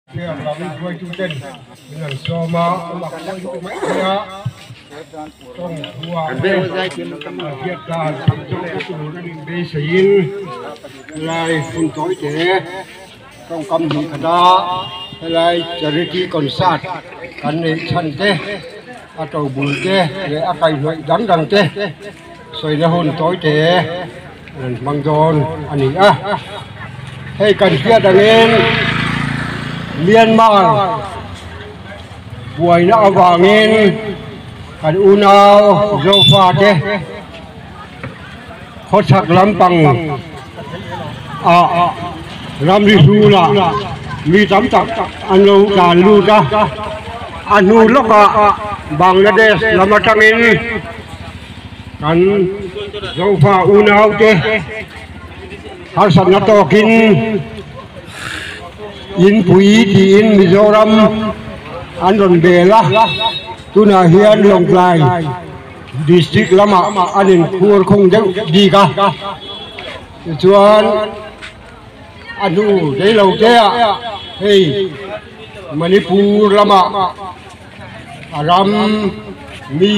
Kia kami buat cuci dengan sama Allah ya. Trong buah Việt Nam trong cái chủ gia đình bê sấy lại phun tối chế trong cầm hình đó lại charity concert kan này chân thế à trâu bùn thế để à cây loại đắng đằng thế rồi nó hôn tối chế bằng giòn anh ấy à hay cần kia đằng em Myanmar buổi nó vàng emกันอุณาวโจฟาเดเขาชักลำปังลำริสูละมีจำจักอันรู้การรู้จ้ะอันนู้นแล้วก็บังลาเทศลำมาจังเองกันโจฟาอุณาวเดฮัสนัตโตกินอินปุยที่อินมิโซรัมอันดนเบล่าtu na hian long lai district lama anin khur khong deuh di ka chuan anu dei lo te a hei Manipur lama aram mi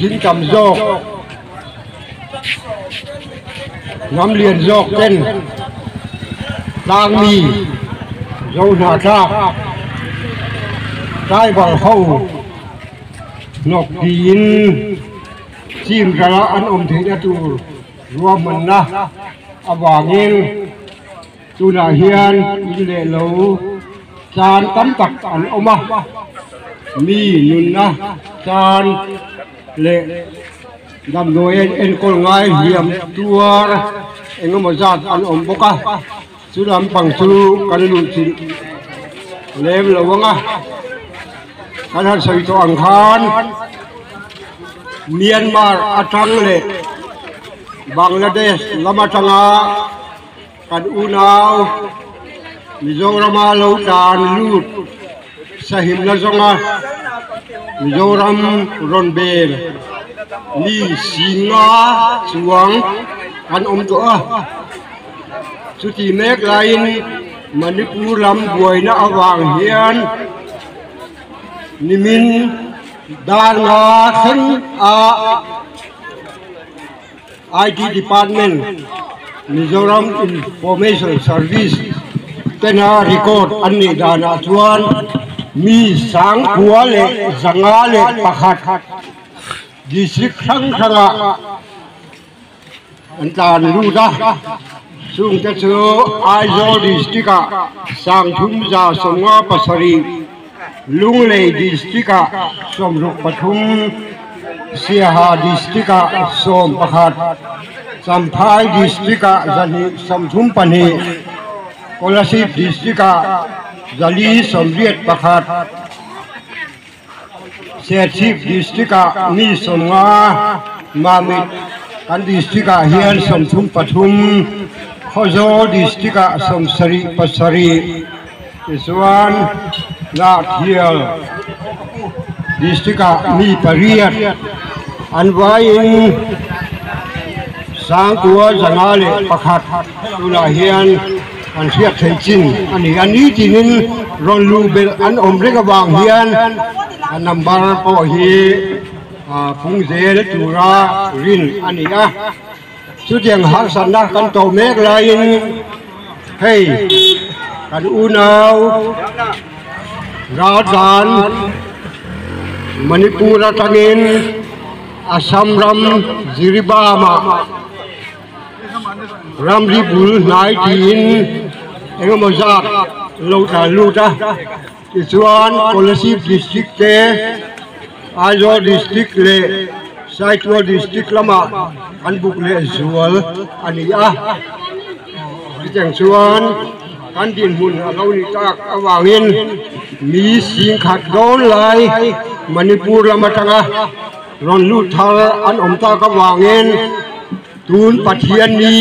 hin tam jok ngam liền jok ten tang mi zo na tha trái vào hậu ngọc điên chim ra ăn thế nha tu rùa mình na vàng yên tu là hiền in lệ lâu chan tắm tặc ăn à mi nhún na chan lệ đầm đôi en con ngai hiểm tua em có giặt ăn bốc à chú làm bằng chú cái lụn chín lem lâu à kan han soi to ang khan Myanmar atang le Bangladesh lama tanga kan unaw Mizoram lo dan lut sahim na zonga Mizoram ronbel ni singa chuang kan to a chuti mek lain Manipur lam buai na awang hian nimin dar nga khen IT department Mizoram Information Service tena record ani dana chuan mi sang khua le zanga le pakhat district thang thanga antan lu da sung ta chu aizo district a sang thum ja songa pasari lung lei district a somruk pathum siaha district a som pakhat samphai district a zani samthum pani kolasip district a zali somriat pakhat sechip district a mi somnga mamit kan district a hian somthum pathum khozo district a somsari pasari iswan la thial district a mi pariat anwain sang tua zangale pakhat tula hian an hiat theichin ani tinin ron lu bel an omrega wang hian an number po hi phungzel tura rin ani a chu tiang har sanna kan to mek lain hei kan unaw Rajan Manipur atangin Assam ram Jiribama Ramribul 19 engomazat lauta luta isuan Kolasip district ke Ajo district le Saitwa district lama anbuk le zual ania jeng suan kan din hun alo ni tak awangin mi sing khat don lai Manipur lama tanga ron lu thar an omta ka wangin tun pathian ni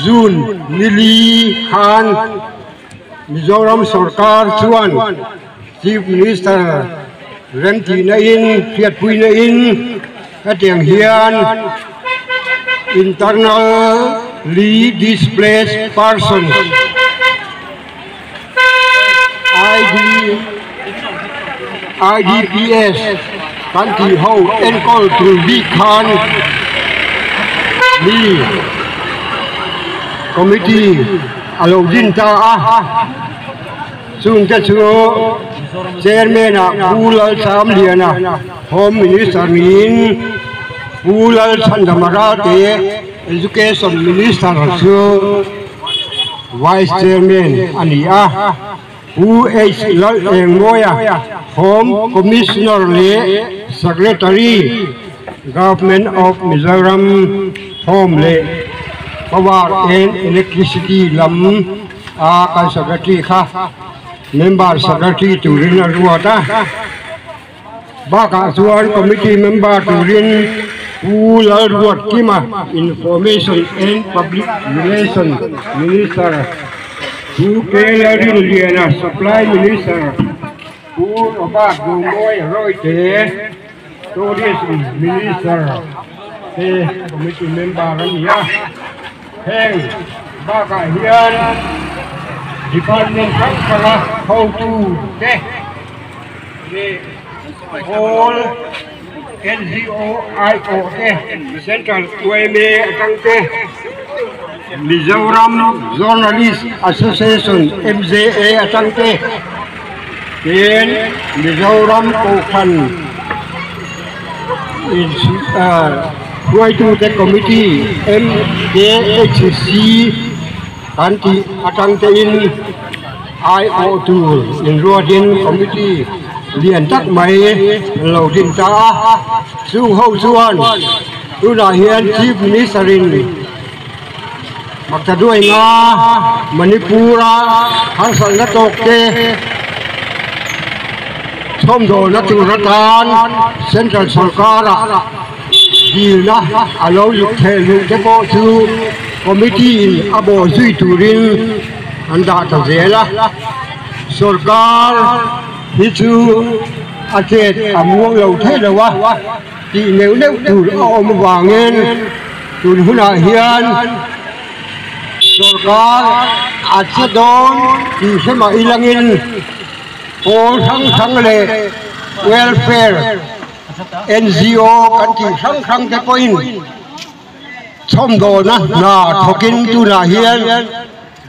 Jun Nili Khan Mizoram Sarkar chuan Chief Minister Remti na in Phiat Pui na in kateng hian internally displaced persons IDPS กันที่เฮาเอ็นก็ถือวิคานนี่คอมมิตี้อารมณ์ดินตาซึ่งจะเชื่อเชนเมน่ะผู้ละ3 เดือนน่ะโฮมมินิสเตอร์มินผู้ละชันธรรมราชEducation Minister เชื่อ Vice Chairman อันนี้ผู้เอกละเองโมยHome Commissioner และ Secretary Government of Mizoram Home และPower and Electricity ลำการ Secretary ค่ะ Member Secretary ตุรินรัวตาบ้ากส่วน Committee Member ตุรินผู้ละรวดที่มา Information and Public Relations Minister ผู้เกลาดินเรียน Supply Minister ผู้อบาดูมวยร้อยเตะ Tourism Minister เตะ Committee Member รันยาแห่งบ้ากเฮียน Department ทั้งคณะเข้าตู้เตะall NGO IO เตะ Central UMA ทั้งเตะ Mizoram Journalist Association MJA ทั้งเตะเป็นMizoram โกคันด้วยทูเตคอมมิตี้ MJHC กันที่ตั้งแต่IO2 in รัวดินคอมมิตี้เรียนตักใหม่เราดินตาสู้เฮาส่วนดูน่าเฮียนชีฟมินิสเตอร์มักจะด้วยงามณิปูระทั้งสังกัดตกเตชมโดนัตุรตานเซ็นทรัลสังการะดีนะเราลุกเทลุกเทโปชูคอมมิตี้อาโบซุยตูรินอันดาตเซละสังการฮิจูอาเจตอามวงเราเทเลวะที่เนวเนวตูเอามาวางเงินตูนหุ่นเฮียนสังการอาจจะโดนที่สมัยลังเงินโอ้ทั้งเลย welfare NGO กันที่ทั้งแต่ก็อินชมโดนะน่าทกินตุนาเฮียน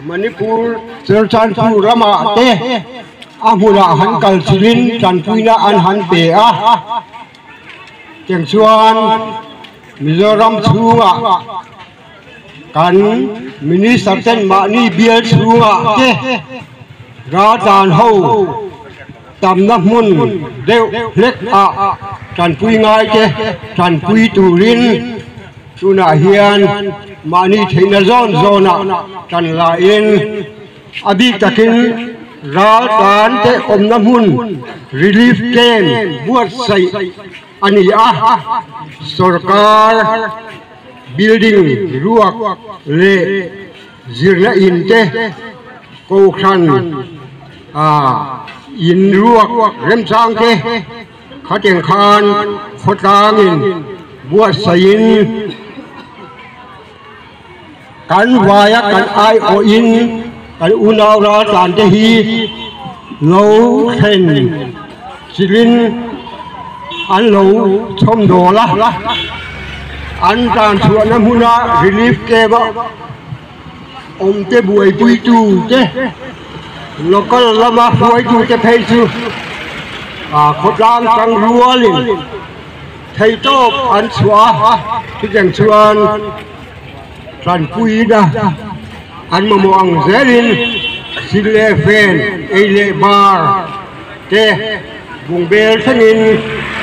มณิปูรเสือจันทร์รามาเตอาหุระหันกัลศิลินจันทุยนาอันหันเปะเจียงชวนมิโซรัมชัวกันมินิสเตอร์มานีเบียชัวเตราจานเฮาตำนักมุนเดวเล็กจันปุยง่ายเจจันปุยตูรินตุนาเฮียนมานีเทนซอนโซนาจันลาอินอดีตตะกินราการเตอมน้ำมุนรีลีฟเกมบวชใส่อันนี้สังการบิลดิ้งรัวเล่จิรอินเตโกขันอินรัวเริ่มสร้างเตขัดเจียงคานขดตางินบวชใส่อินกันวายกันไอโออินกันอุณาวราสานเตฮีโลเข็นศิลินอันโลชมโดละอันการชวนน้ำหุนารีลีฟเก็บอมเตบวยปุยตูเตแล้วก็ละมาบวยตูเตเพย์ซูขดลางจังรัวลินไทยโตบอันสวาที่ยังชวนสันปุยดาอันมามองเซรินซิเลเฟนเอเลบาร์เตบุงเบลสนิน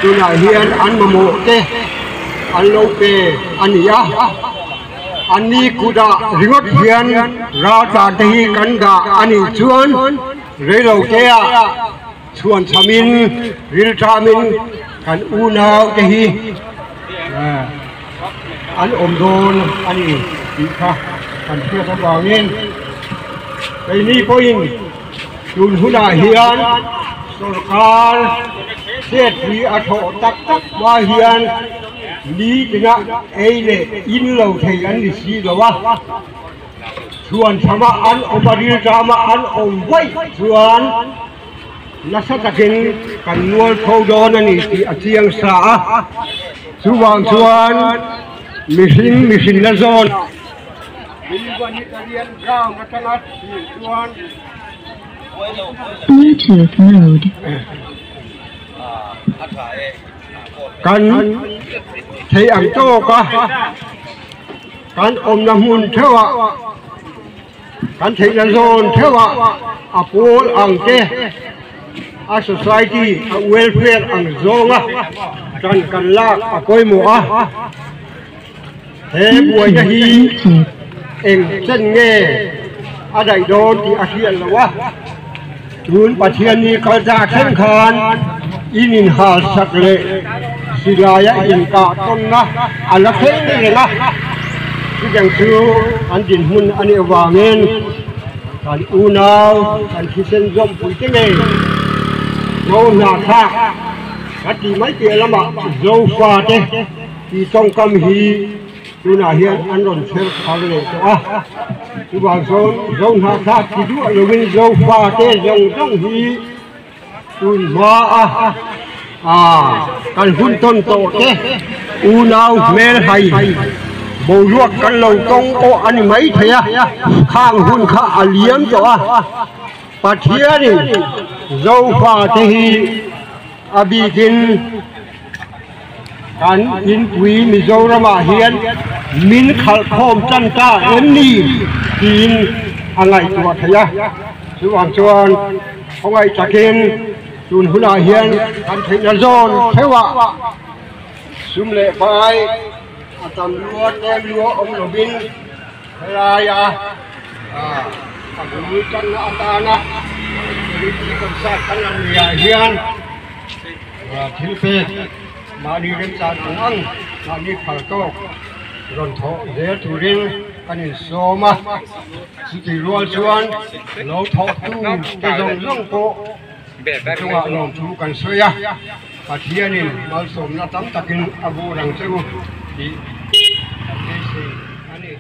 ตุนาเฮียนอันมาโมเตอันโลเปอันยาอันนี้กูดาริงดเฮียนราชาเตฮีกันดาอันนี้ชวนเรโลเกียชวนชามินริลชามินกันอูนาวเตฮีอันอมโดนอันนี้ดีค่ะอันเพื่อสว่างเงินไปนี่พอยิงจุนหุนาเฮียนสุรการเสียทีอัฐตักว่าเฮียนนี้จะนะเอเลอินเราเทียนดิสีละวะชวนชมาอันอมบริจามาอันอมไว้ชวน นักตักินกันนวลเขาดอนนี่ที่อาเจียงสาสุวรรณชวนมิหินละโซนมีวันนี้เรียนข้าวนักนัดที่ชวน Bluetooth mode กันใช้อังโต้ก็กันอมน้ำมันเท่ากันใช้ละโซนเท่าอาปูอังเจอา society อา welfare อังโซงะกันลากอาก้อยหมัวเฮ้บวยจะฮีเองเส้นเง่อะไรโดนที่อาเทียนละวะทุนประเทียนนี้เขาจะแข่งขันอินินหาสักเลยศิลายะอินกาต้นนะอันละเท่นี่เลยนะที่ยังชื่ออันดินหุ่นอันนี้วางเงินการอูนาวการคิดเส้นร่มปุ๋ยเจ้าเองโน่นหน้าท่ากัดที่ไม่เกี่ยละมาโจฟาเตที่ต้องกำฮีดูหน้าเฮียนอันรอนเชื่อเขาเลยจ้ะที่ว่าโซนหน้าท่าที่ดูเราเป็นโจฟาเตยังต้องฮีดูว่าการหุ่นต้นโตเตอูนาวเมลไฮบูรวกกันเราต้องโออันนี้ไม่เทียข้างหุ่นข้าเลี้ยงจ้ะปัทเทียนี่โจฟาเตฮีอบีกินการอินวีมิโซรามาเฮียนมินขัลโคมจันตาเอ็นนี่กินอะไรตัวเทียสว่างชวนของไอ้จักรินจุนหุ่นอาเฮียนการเทนโซนเทวะสุมเละไปตำรวจแจ้งรัวองค์บินเวลายาตำรวจจันอาตานะวิธีกำจัดกันเฮียนทิลเฟสมาดีเรื่องการอังมาดีขัลโตรอนโถเดตุรินกันอินโซมาสุติรัวชวนเราทอตู้จะส่งล่องโปจังหวะลงทูกันเสียปัทเทียนินมาสมนัดตั้งตะกินอาบูรังเซวดีอันนี้